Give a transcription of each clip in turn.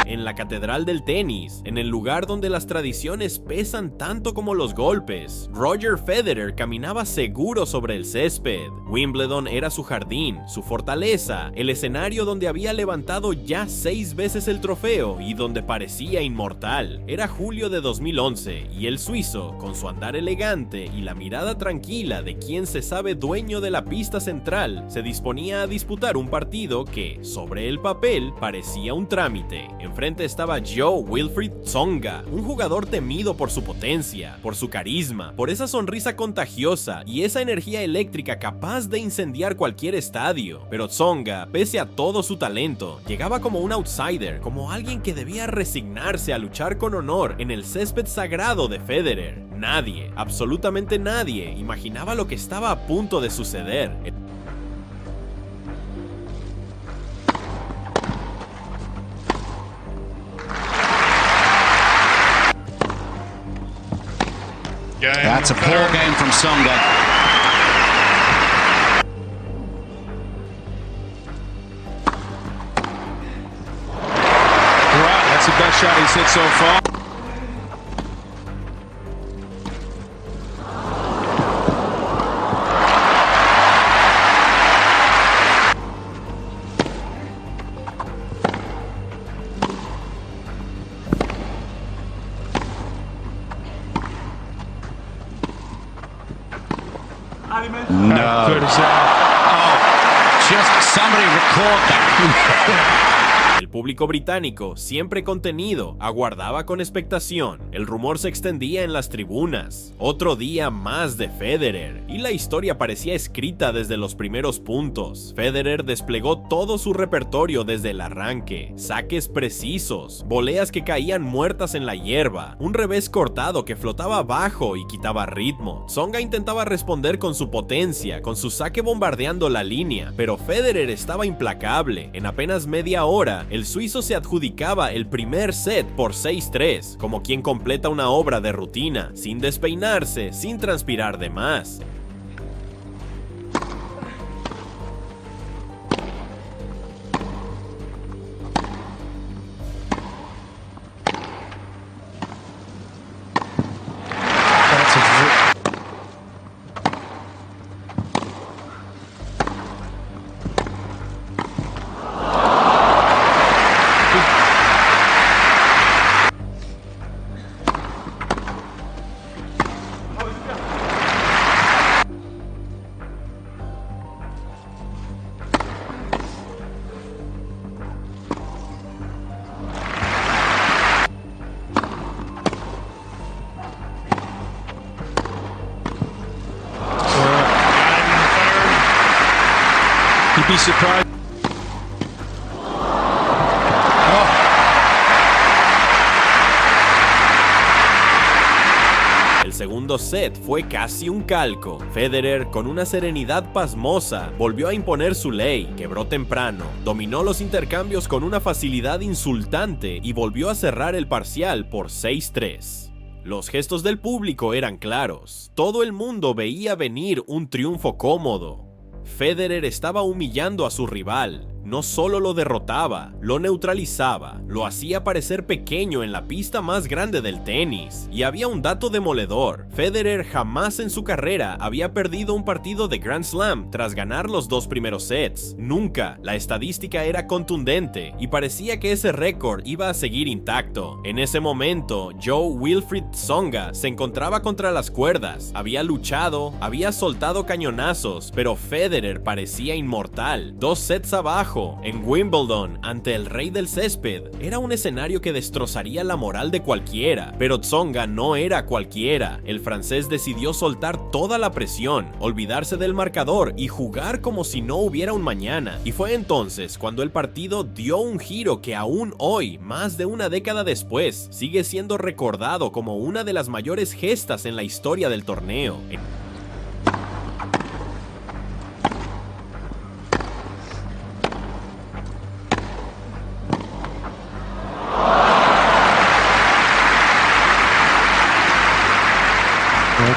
En la catedral del tenis, en el lugar donde las tradiciones pesan tanto como los golpes, Roger Federer caminaba seguro sobre el césped. Wimbledon era su jardín, su fortaleza, el escenario donde había levantado ya 6 veces el trofeo y donde parecía inmortal. Era julio de 2011 y el suizo, con su andar elegante y la mirada tranquila de quien se sabe dueño de la pista central, se disponía a disputar un partido que, sobre el papel, parecía un trámite. Enfrente estaba Jo-Wilfried Tsonga, un jugador temido por su potencia, por su carisma, por esa sonrisa contagiosa y esa energía eléctrica capaz de incendiar cualquier estadio. Pero Tsonga, pese a todo su talento, llegaba como un outsider, como alguien que debía resignarse a luchar con honor en el césped sagrado de Federer. Nadie, absolutamente nadie, imaginaba lo que estaba a punto de suceder. That's a poor game from Tsonga. Right, that's the best shot he's hit so far. No. Oh, just somebody record that. El público británico, siempre contenido, aguardaba con expectación. El rumor se extendía en las tribunas. Otro día más de Federer, y la historia parecía escrita desde los primeros puntos. Federer desplegó todo su repertorio desde el arranque. Saques precisos, voleas que caían muertas en la hierba, un revés cortado que flotaba bajo y quitaba ritmo. Tsonga intentaba responder con su potencia, con su saque bombardeando la línea, pero Federer estaba implacable. En apenas media hora, el suizo se adjudicaba el primer set por 6-3, como quien completa una obra de rutina, sin despeinarse, sin transpirar de más. You'd be surprised. El segundo set fue casi un calco. Federer, con una serenidad pasmosa, volvió a imponer su ley, quebró temprano, dominó los intercambios con una facilidad insultante y volvió a cerrar el parcial por 6-3. Los gestos del público eran claros. Todo el mundo veía venir un triunfo cómodo. Federer estaba humillando a su rival. No solo lo derrotaba, lo neutralizaba, lo hacía parecer pequeño en la pista más grande del tenis. Y había un dato demoledor: Federer jamás en su carrera había perdido un partido de Grand Slam tras ganar los 2 primeros sets. Nunca. La estadística era contundente y parecía que ese récord iba a seguir intacto. En ese momento, Jo-Wilfried Tsonga se encontraba contra las cuerdas. Había luchado, había soltado cañonazos, pero Federer parecía inmortal. 2 sets abajo, en Wimbledon, ante el rey del césped. Era un escenario que destrozaría la moral de cualquiera, pero Tsonga no era cualquiera. El francés decidió soltar toda la presión, olvidarse del marcador y jugar como si no hubiera un mañana. Y fue entonces cuando el partido dio un giro que aún hoy, más de una década después, sigue siendo recordado como una de las mayores gestas en la historia del torneo.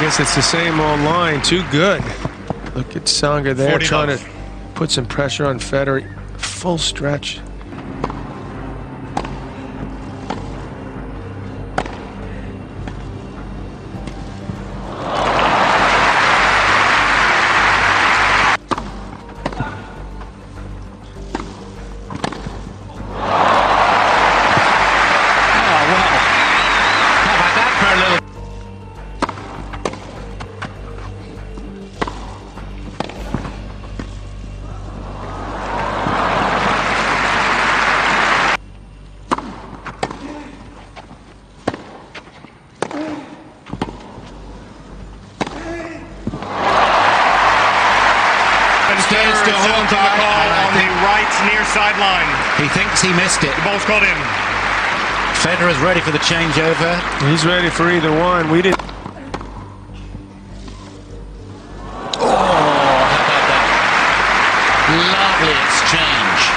guess it's the same old line. Too good. Look at Tsonga there trying to put some pressure on Federer. Full stretch. Still on the call on the right near sideline. He thinks he missed it. The ball's called in. Federer's ready for the changeover. He's ready for either one. We didn't. Oh, how about that? Lovely exchange.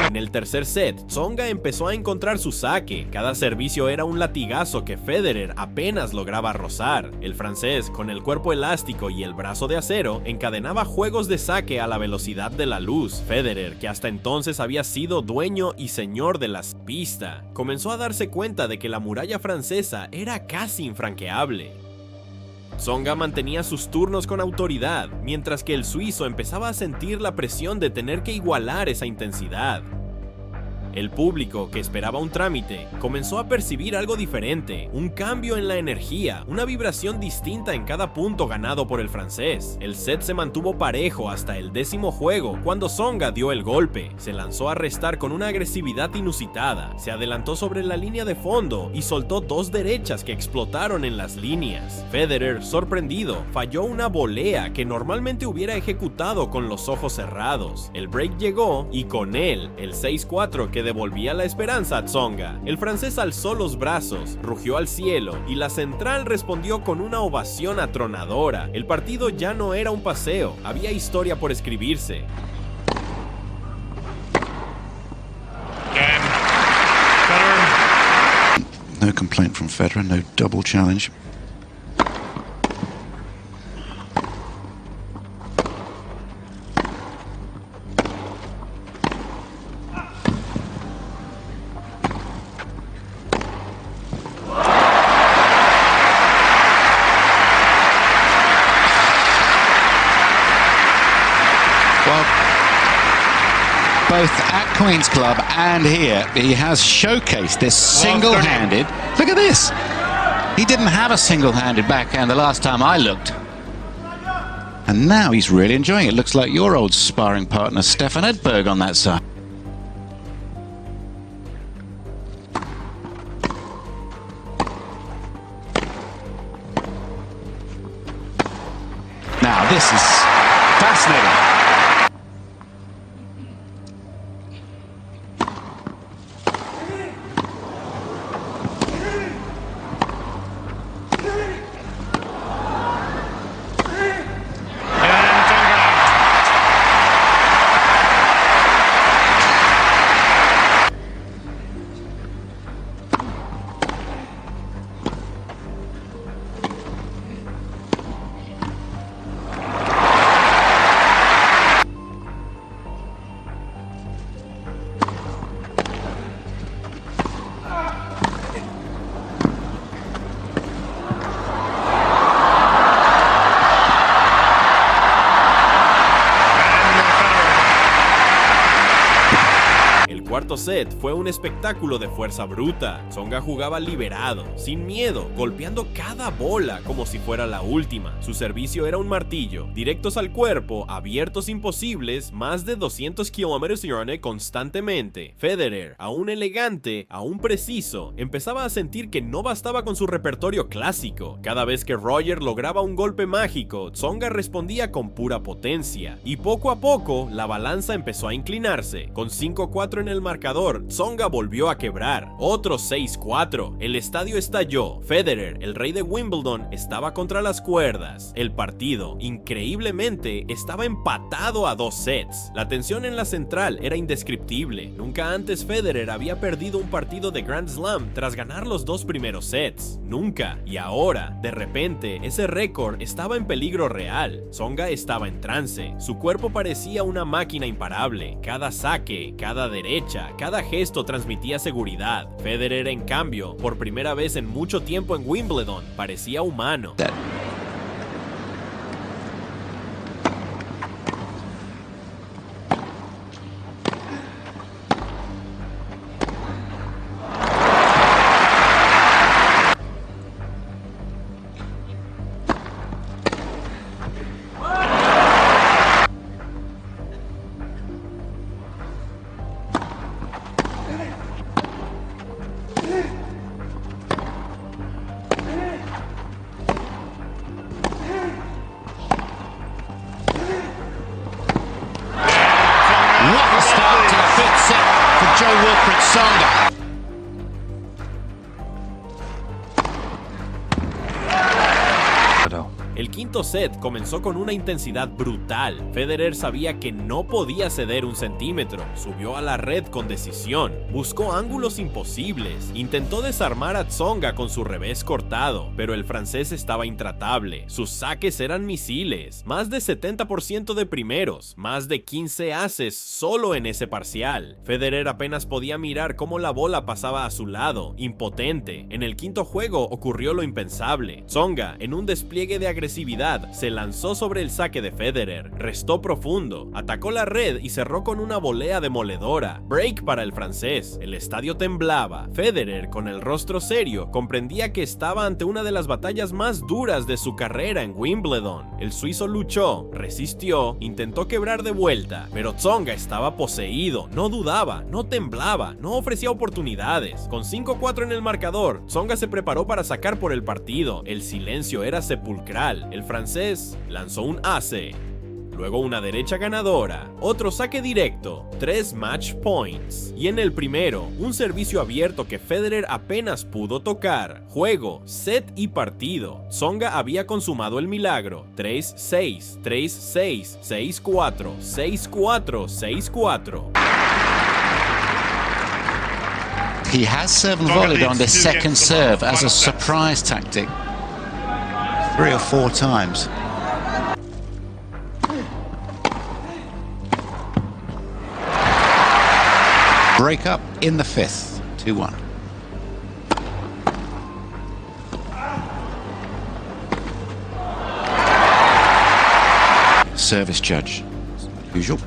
En el tercer set, Tsonga empezó a encontrar su saque. Cada servicio era un latigazo que Federer apenas lograba rozar. El francés, con el cuerpo elástico y el brazo de acero, encadenaba juegos de saque a la velocidad de la luz. Federer, que hasta entonces había sido dueño y señor de las pistas, comenzó a darse cuenta de que la muralla francesa era casi infranqueable. Tsonga mantenía sus turnos con autoridad, mientras que el suizo empezaba a sentir la presión de tener que igualar esa intensidad. El público, que esperaba un trámite, comenzó a percibir algo diferente, un cambio en la energía, una vibración distinta en cada punto ganado por el francés. El set se mantuvo parejo hasta el 10º juego, cuando Tsonga dio el golpe. Se lanzó a restar con una agresividad inusitada, se adelantó sobre la línea de fondo y soltó dos derechas que explotaron en las líneas. Federer, sorprendido, falló una volea que normalmente hubiera ejecutado con los ojos cerrados. El break llegó y con él, el 6-4 que devolvía la esperanza a Tsonga. El francés alzó los brazos, rugió al cielo y la central respondió con una ovación atronadora. El partido ya no era un paseo, había historia por escribirse. No complaint from Federer, no double challenge. Both at Queen's Club and here, he has showcased this single-handed. Look at this. He didn't have a single-handed backhand the last time I looked. And now he's really enjoying it. Looks like your old sparring partner, Stefan Edberg, on that side. Now, this is fascinating. Cuarto set fue un espectáculo de fuerza bruta. Tsonga jugaba liberado, sin miedo, golpeando cada bola como si fuera la última. Su servicio era un martillo, directos al cuerpo, abiertos imposibles, más de 200 km/h constantemente. Federer, aún elegante, aún preciso, empezaba a sentir que no bastaba con su repertorio clásico. Cada vez que Roger lograba un golpe mágico, Tsonga respondía con pura potencia. Y poco a poco, la balanza empezó a inclinarse. Con 5-4 en el marcador, marcador, Tsonga volvió a quebrar. Otro 6-4. El estadio estalló. Federer, el rey de Wimbledon, estaba contra las cuerdas. El partido, increíblemente, estaba empatado a 2 sets. La tensión en la central era indescriptible. Nunca antes Federer había perdido un partido de Grand Slam tras ganar los 2 primeros sets. Nunca. Y ahora, de repente, ese récord estaba en peligro real. Tsonga estaba en trance. Su cuerpo parecía una máquina imparable. Cada saque, cada derecha, cada gesto transmitía seguridad. Federer, en cambio, por primera vez en mucho tiempo en Wimbledon, parecía humano. El quinto set comenzó con una intensidad brutal. Federer sabía que no podía ceder un centímetro. Subió a la red con decisión. Buscó ángulos imposibles. Intentó desarmar a Tsonga con su revés cortado, pero el francés estaba intratable. Sus saques eran misiles. Más de 70% de primeros. Más de 15 aces solo en ese parcial. Federer apenas podía mirar cómo la bola pasaba a su lado, impotente. En el quinto juego ocurrió lo impensable. Tsonga, en un despliegue de agresividad, se lanzó sobre el saque de Federer, restó profundo, atacó la red y cerró con una volea demoledora. Break para el francés. El estadio temblaba. Federer, con el rostro serio, comprendía que estaba ante una de las batallas más duras de su carrera en Wimbledon. El suizo luchó, resistió, intentó quebrar de vuelta, pero Tsonga estaba poseído, no dudaba, no temblaba, no ofrecía oportunidades. Con 5-4 en el marcador, Tsonga se preparó para sacar por el partido. El silencio era sepulcral. El francés lanzó un ace, luego una derecha ganadora, otro saque directo, 3 match points. Y en el primero, un servicio abierto que Federer apenas pudo tocar. Juego, set y partido. Tsonga había consumado el milagro. 3-6, 3-6, 6-4, 6-4, 6-4. He has served volleyed on this second serve as a surprise tactic. 3 or 4 times. Break up in the 5th, 2-1. Service judge, as usual.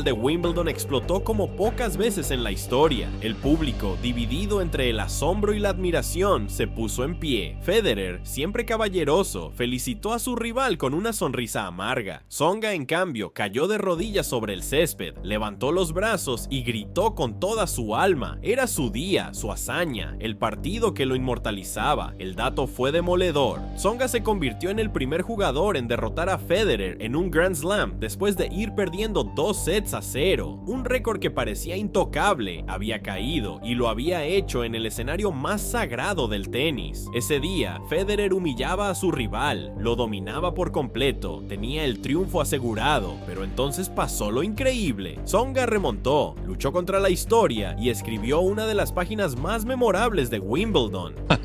De Wimbledon explotó como pocas veces en la historia. El público, dividido entre el asombro y la admiración, se puso en pie. Federer, siempre caballeroso, felicitó a su rival con una sonrisa amarga. Tsonga, en cambio, cayó de rodillas sobre el césped, levantó los brazos y gritó con toda su alma. Era su día, su hazaña, el partido que lo inmortalizaba. El dato fue demoledor. Tsonga se convirtió en el primer jugador en derrotar a Federer en un Grand Slam después de ir perdiendo 2 sets a 0. Un récord que parecía intocable había caído y lo había hecho en el escenario más sagrado del tenis. Ese día, Federer humillaba a su rival, lo dominaba por completo, tenía el triunfo asegurado, pero entonces pasó lo increíble. Tsonga remontó, luchó contra la historia y escribió una de las páginas más memorables de Wimbledon. Too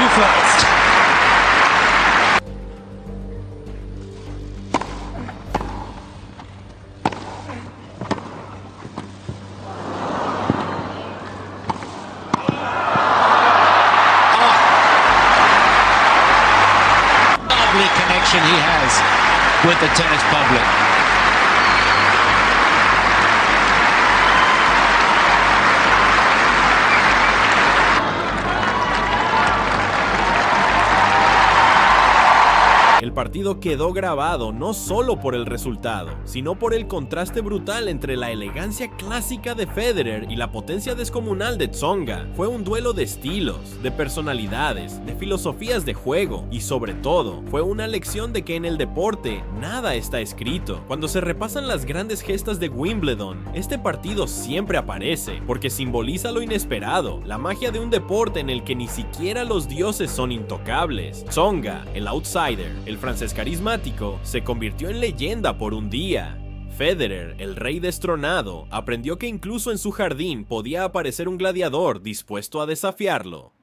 fast. He has with the tennis public. El partido quedó grabado no solo por el resultado, sino por el contraste brutal entre la elegancia clásica de Federer y la potencia descomunal de Tsonga. Fue un duelo de estilos, de personalidades, de filosofías de juego y sobre todo, fue una lección de que en el deporte nada está escrito. Cuando se repasan las grandes gestas de Wimbledon, este partido siempre aparece, porque simboliza lo inesperado, la magia de un deporte en el que ni siquiera los dioses son intocables. Tsonga, el outsider, el francés carismático, se convirtió en leyenda por un día. Federer, el rey destronado, aprendió que incluso en su jardín podía aparecer un gladiador dispuesto a desafiarlo.